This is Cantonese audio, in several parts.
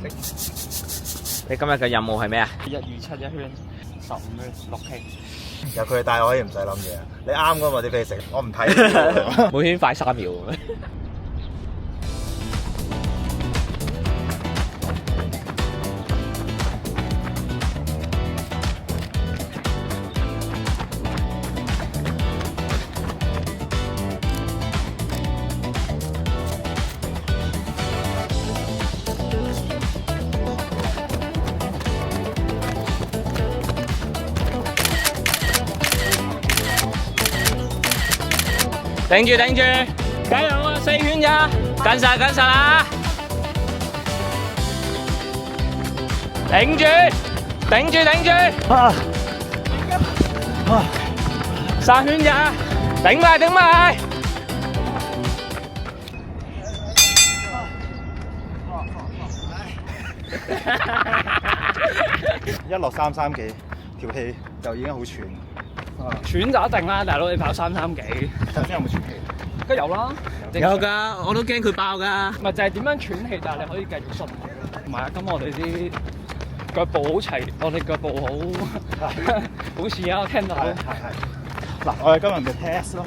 你今日嘅任務係咩啊1與7一圈15圈6K。由佢帶我可以唔使諗嘢，你啱噶嘛啲飛食，我唔睇。每圈快3秒。頂住頂住，加油啊！4圈咋，跟實啦！頂住！3圈咋，頂埋！一落3幾，條氣就已經好喘。喘就一定啦，大佬你跑3幾，頭先有冇喘氣？梗有啦，有㗎，我都驚佢爆㗎。咪就係點樣喘氣，但係你可以繼續順。同埋咁我哋啲腳步好齊，我哋腳步好似啊，我聽到。嗱，我哋今日咪 test 咯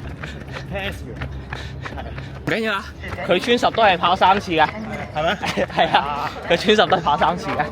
，test 完。唔緊要啊，佢穿10都係跑3次㗎。係咩？係啊，佢穿10都係跑3次㗎。